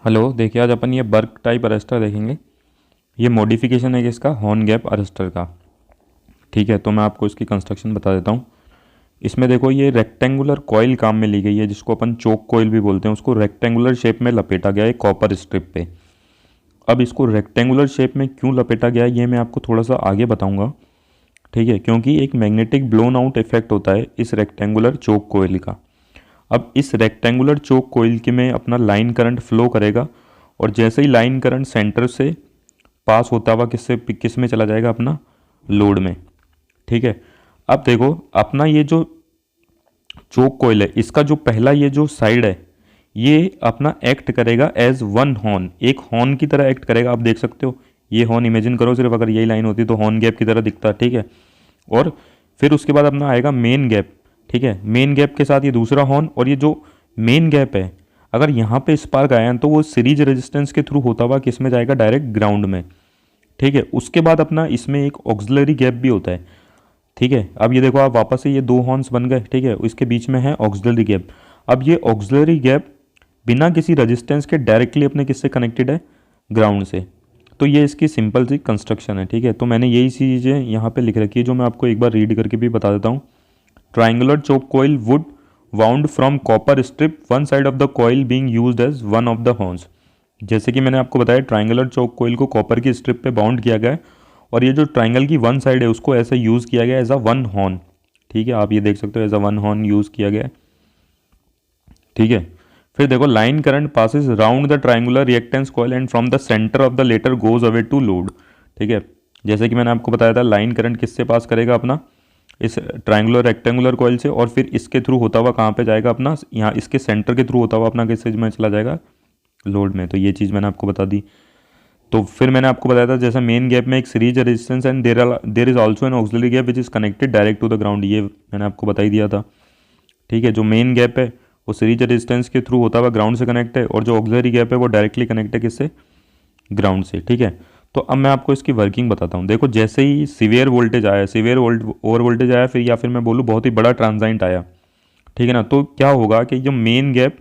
Hello, देखिए आज अपन ये बर्क टाइप अरेस्टर देखेंगे। ये मॉडिफिकेशन है कि इसका हॉर्न गैप अरेस्टर का। ठीक है, तो मैं आपको इसकी कंस्ट्रक्शन बता देता हूँ। इसमें देखो ये रेक्टेंगुलर कॉइल काम में ली गई है, जिसको अपन चोक कॉइल भी बोलते हैं। उसको रेक्टेंगुलर शेप में लपेटा गया है कॉपर स्ट्रिप पे। अब इसको रेक्टेंगुलर शेप में क्यों लपेटा गया है ये मैं आपको थोड़ा सा आगे बताऊँगा। ठीक है, क्योंकि एक मैग्नेटिक ब्लोन आउट इफेक्ट होता है इस रेक्टेंगुलर चोक कॉइल का। अब इस रेक्टेंगुलर चोक कॉइल के में अपना लाइन करंट फ्लो करेगा, और जैसे ही लाइन करंट सेंटर से पास होता हुआ किस में चला जाएगा, अपना लोड में। ठीक है, अब देखो अपना ये जो चोक कॉइल है, इसका जो पहला ये जो साइड है, ये अपना एक्ट करेगा एज वन हॉर्न, एक हॉर्न की तरह एक्ट करेगा। आप देख सकते हो ये हॉर्न इमेजिन करो, सिर्फ अगर यही लाइन होती तो हॉर्न गैप की तरह दिखता। ठीक है, और फिर उसके बाद अपना आएगा मेन गैप। ठीक है, मेन गैप के साथ ये दूसरा हॉर्न, और ये जो मेन गैप है, अगर यहाँ पे स्पार्क आया तो वो सीरीज रेजिस्टेंस के थ्रू होता हुआ किस में जाएगा, डायरेक्ट ग्राउंड में। ठीक है, उसके बाद अपना इसमें एक ऑक्सिलरी गैप भी होता है। ठीक है, अब ये देखो आप वापस से ये दो हॉर्न्स बन गए। ठीक है, इसके बीच में है ऑक्सिलरी गैप। अब ये ऑक्सिलरी गैप बिना किसी रेजिस्टेंस के डायरेक्टली अपने किससे कनेक्टेड है, ग्राउंड से। तो ये इसकी सिंपल सी कंस्ट्रक्शन है। ठीक है, तो मैंने यही चीज़ें यहाँ पे लिख रखी है, जो मैं आपको एक बार रीड करके भी बता देता हूँ। Triangular choke coil would wound from copper strip, one side of the coil being used as one of the horns। जैसे कि मैंने आपको बताया, ट्राइंगुलर चोक कोइल को कॉपर की स्ट्रिप पे बाउंड किया गया है, और ये जो ट्राइंगल की वन साइड है उसको ऐसे यूज़ किया गया एज अ वन हॉर्न। ठीक है, आप ये देख सकते हो as a one horn used किया गया है। ठीक है, फिर देखो line current passes round the triangular reactance coil and from the centre of the latter goes away to load. ठीक है, जैसे कि मैंने आपको बताया था, लाइन करंट किससे पास करेगा, अपना इस ट्राइंगुलर रेक्टेंगुलर कॉइल से, और फिर इसके थ्रू होता हुआ कहाँ पे जाएगा, अपना यहाँ इसके सेंटर के थ्रू होता हुआ अपना किस में चला जाएगा, लोड में। तो ये चीज़ मैंने आपको बता दी। तो फिर मैंने आपको बताया था, जैसे मेन गैप में एक series resistance and there is also an auxiliary gap which is connected direct to the ground, ये मैंने आपको बता ही दिया था। ठीक है, जो मेन गैप है वो सीरीज रेजिस्टेंस के थ्रू होता हुआ ग्राउंड से कनेक्ट है, और जो ऑक्सिलरी गैप है वो डायरेक्टली कनेक्ट है किससे, ग्राउंड से। ठीक है, तो अब मैं आपको इसकी वर्किंग बताता हूँ। देखो जैसे ही सीवियर वोल्टेज आया, ओवर वोल्टेज आया, फिर या फिर मैं बोलूँ बहुत ही बड़ा ट्रांजाइंट आया। ठीक है ना, तो क्या होगा कि जो मेन गैप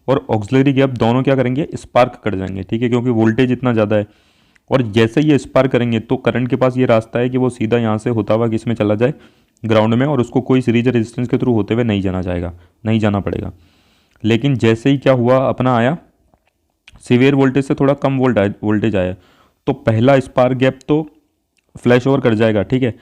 और ऑक्सिलरी गैप दोनों क्या करेंगे, स्पार्क कर जाएंगे। ठीक है, क्योंकि वोल्टेज इतना ज़्यादा है, और जैसे ये स्पार्क करेंगे तो करंट के पास ये रास्ता है कि वो सीधा यहाँ से होता हुआ किस में चला जाए, ग्राउंड में, और उसको कोई सीरीज रेजिस्टेंस के थ्रू होते हुए नहीं जाना पड़ेगा। लेकिन जैसे ही क्या हुआ, अपना आया सीवियर वोल्टेज से थोड़ा कम वोल्टेज आया, तो पहला स्पार्क गैप तो फ्लैश ओवर कर जाएगा। ठीक है,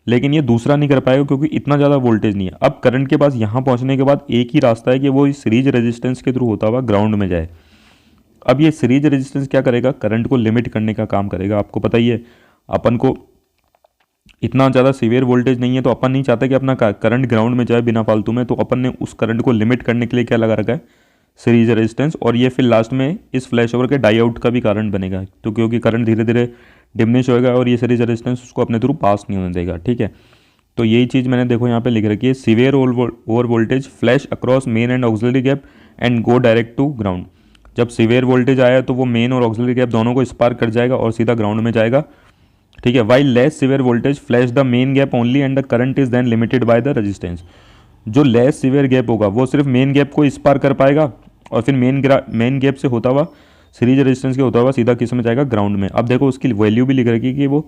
लेकिन ये दूसरा नहीं कर पाएगा क्योंकि इतना ज़्यादा वोल्टेज नहीं है। अब करंट के पास यहाँ पहुँचने के बाद एक ही रास्ता है कि वो इस सीरीज रेजिस्टेंस के थ्रू होता हुआ ग्राउंड में जाए। अब ये सीरीज रेजिस्टेंस क्या करेगा, करंट को लिमिट करने का काम करेगा। आपको पता ही है, अपन को इतना ज़्यादा सीवियर वोल्टेज नहीं है, तो अपन नहीं चाहते कि अपना करंट ग्राउंड में जाए बिना फालतू में। तो अपन ने उस करंट को लिमिट करने के लिए क्या लगा रखा है, सीरीज रेजिस्टेंस। और ये फिर लास्ट में इस फ्लैश ओवर के डाई आउट का भी कारण बनेगा, तो क्योंकि करंट धीरे धीरे डिमिनिश होएगा और ये सीरीज रेजिस्टेंस उसको अपने थ्रू पास नहीं होने देगा। ठीक है, तो यही चीज़ मैंने देखो यहाँ पे लिख रखी है, severe over voltage flash across main and auxiliary gap and go direct to ground. जब सीवियर वोल्टेज आया तो वो मेन और ऑक्सिलरी गैप दोनों को स्पार्क कर जाएगा और सीधा ग्राउंड में जाएगा। ठीक है, while less severe voltage flash the main gap only and the current is then limited by the resistance. जो लेस सीवियर गैप होगा वो सिर्फ मेन गैप को स्पार्क कर पाएगा, और फिर मेन गैप से होता हुआ सीरीज रेजिस्टेंस के होता हुआ सीधा किस में जाएगा, ग्राउंड में। अब देखो उसकी वैल्यू भी लिख रखी है कि वो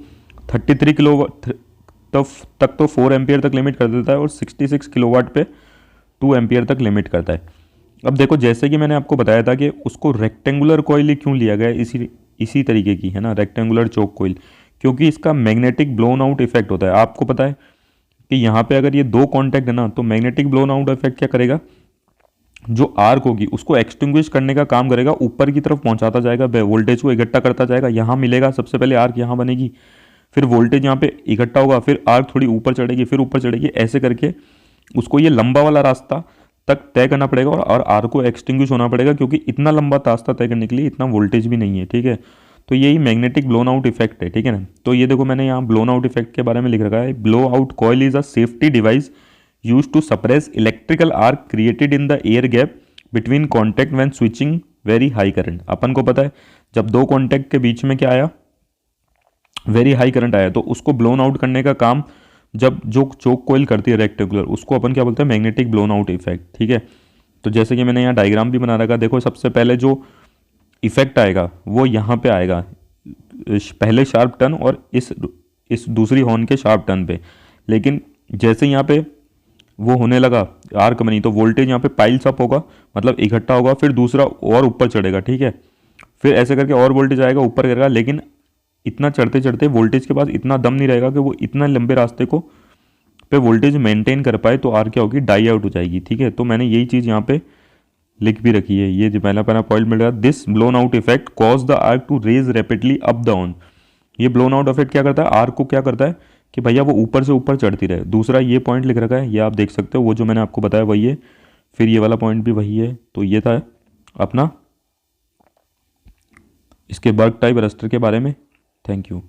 33 किलो तक तो 4 एम्पियर तक लिमिट कर देता है, और 66 किलोवाट पे 2 एम्पियर तक लिमिट करता है। अब देखो जैसे कि मैंने आपको बताया था कि उसको रेक्टेंगुलर कॉइल क्यों लिया गया है, इसी तरीके की है ना, रेक्टेंगुलर चोक कॉइल, क्योंकि इसका मैग्नेटिक ब्लोन आउट इफेक्ट होता है। आपको पता है कि यहाँ पे अगर ये दो कॉन्टैक्ट है ना, तो मैग्नेटिक ब्लोन आउट इफेक्ट क्या करेगा, जो आर्क होगी उसको एक्सटिंग्विश करने का काम करेगा, ऊपर की तरफ पहुंचाता जाएगा, वोल्टेज को इकट्ठा करता जाएगा। यहाँ मिलेगा, सबसे पहले आर्क यहाँ बनेगी, फिर वोल्टेज यहाँ पे इकट्ठा होगा, फिर आर्क थोड़ी ऊपर चढ़ेगी, फिर ऊपर चढ़ेगी, ऐसे करके उसको ये लंबा वाला रास्ता तक तय करना पड़ेगा, और आर्क को एक्सटिंग्विश होना पड़ेगा, क्योंकि इतना लंबा रास्ता तय करने के लिए इतना वोल्टेज भी नहीं है। ठीक है, तो यही मैग्नेटिक ब्लोन आउट इफेक्ट है। ठीक है ना, तो ये देखो मैंने यहाँ ब्लोन आउट इफेक्ट के बारे में लिख रखा है, blow out coil is a safety device use to suppress electrical arc created in the air gap between contact when switching very high current. अपन को पता है जब दो कॉन्टैक्ट के बीच में क्या आया, वेरी हाई करंट आया, तो उसको ब्लोन आउट करने का काम जब जो चोक कोइल करती है रेक्टेंगुलर, उसको अपन क्या बोलते हैं, मैग्नेटिक ब्लोन आउट इफेक्ट। ठीक है, तो जैसे कि मैंने यहाँ डायग्राम भी बना रखा, देखो सबसे पहले जो इफेक्ट आएगा वो यहाँ पे आएगा, पहले शार्प टर्न और इस दूसरी हॉर्न के शार्प टर्न पे। लेकिन जैसे यहाँ पे वो होने लगा आर्क बनी, तो वोल्टेज यहाँ पे पाइल्स अप होगा, मतलब इकट्ठा होगा, फिर दूसरा और ऊपर चढ़ेगा, ठीक है। फिर ऐसे करके और वोल्टेज आएगा, ऊपर करेगा, लेकिन इतना चढ़ते चढ़ते वोल्टेज के पास इतना दम नहीं रहेगा कि वो इतना लंबे रास्ते को पे वोल्टेज मेंटेन कर पाए, तो आर क्या होगी, डाई आउट हो जाएगी, ठीक है। तो मैंने यही चीज़ यहाँ पे लिख भी रखी है, ये जो पहला पहला पॉइंट मिल रहा है, this blown out effect cause the arc to raise rapidly up the on. ये ब्लोन आउट इफेक्ट क्या करता है, आर्क को क्या करता है कि भैया वो ऊपर से ऊपर चढ़ती रहे। दूसरा ये पॉइंट लिख रखा है, ये आप देख सकते हो, वो जो मैंने आपको बताया वही है। फिर ये वाला पॉइंट भी वही है। तो ये था अपना इसके बर्क टाइप अरेस्टर के बारे में। Thank you.